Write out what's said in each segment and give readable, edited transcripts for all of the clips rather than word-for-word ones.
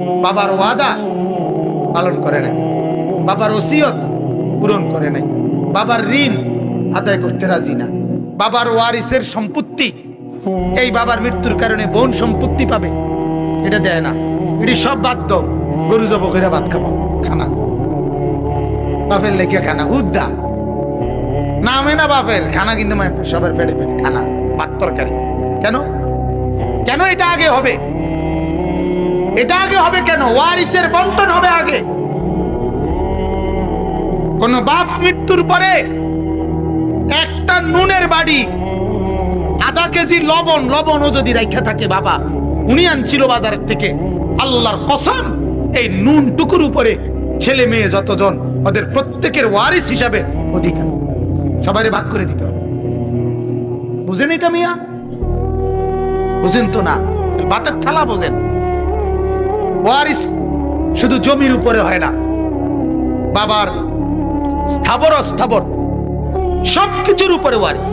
বাবার ওয়াদা পালন করে নাই, বাবার ওসিয়ত পূরণ করে নাই, বাবার ঋণ আদায় করতে রাজি না, বাবার ওয়ারিসের সম্পত্তি এই বাবার মৃত্যুর কারণে বোন সম্পত্তি পাবে এটা দেয় না, এটি সব বাদ দাও, গরু জব করে ভাত খাবো, খানা বাপের লেগে খানা উদ্দা নামে না বাপের খানা, কিন্তু সবার পেটে পেটে খানা ভাত তরকারি। কেন কেন এটা আগে হবে? এটা আগে হবে কেন? ওয়ারিসের বন্টন হবে আগে। কোন বাপ মৃত্যুর পরে একটা নুনের বাড়ি, আধা কেজি লবণও যদি রাখা থাকে, বাবা উনি আনছিল বাজারের থেকে, আল্লাহর কসম এই নুন টুকুর উপরে ছেলে মেয়ে যতজন ওদের প্রত্যেকের ওয়ারিস হিসাবে অধিকার, সবারই ভাগ করে দিতে হবে। বুঝেন এটা মিয়া? বুঝেন তো না, ভাতের থালা বোঝেন। ওয়ারিস শুধু জমির উপরে হয় না, বাবার স্থাবর অস্থাবর সবকিছুর উপরে ওয়ারিস,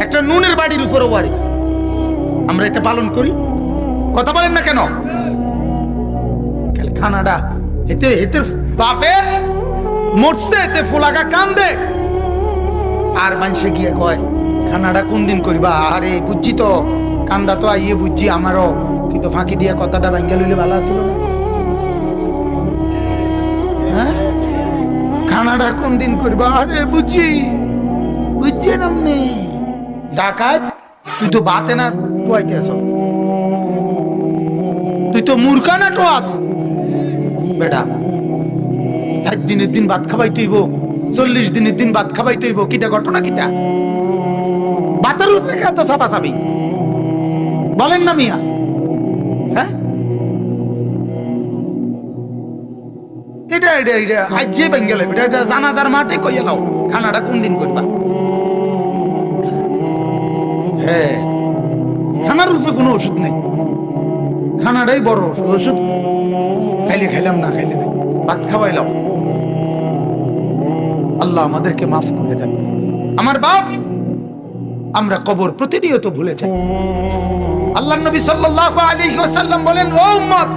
একটা নুনের বাড়ির উপরে ওয়ারিস। আমরা এটা পালন করি, কথা বলেন না কেন? খানাডা হেতে হেতে বাপে মরছে, এতে ফুলাগা কান্দে, আর মানুষে গিয়ে কয় খানাডা কোন দিন করিবা? আরে বুঝছি তো, কান্দা তো আইয়ে বুঝছি আমারও, কিন্তু ফাঁকি দিয়ে কথাটা ভাঙ্গা লইলে ভালো ছিল না। হ্যাঁ, খানাডা কোন দিন করিবা? আরে বুঝছি বুঝছেন আপনি ডাকাত, তুই তো বাতে না টুয়াইতে আস, তুই তো মূর্খা না টোয়াস বেটা। 60 দিনের দিন ভাত খাবাই তুইব, 40 দিনের দিন ভাত খাবাই তুইব, কিটা ঘটনা কিটা? বাতার উপরে এত চাপা চাবি বলেন না মিয়া? হ্যাঁ, এটা এটা এটা আজ যে বেঙ্গল এটা জানাজার মাঠে কই এলাও খানাটা কোন দিন করবা? হ্যাঁ, খানার রূপে কোনো ওষুধ নেই, খানাটাই বড় ওষুধ। ওষুধ খাইলে খাইলাম, না খাইলে না, ভাত খাওয়াইলাম। আল্লাহ আমাদেরকে মাফ করে দেন। আমার বাপ, আমরা কবর প্রতিনিয়ত ভুলে যাই। আল্লাহ নবী সাল্লাল্লাহু আলাইহি ওয়াসাল্লাম বলেন, ও উম্মত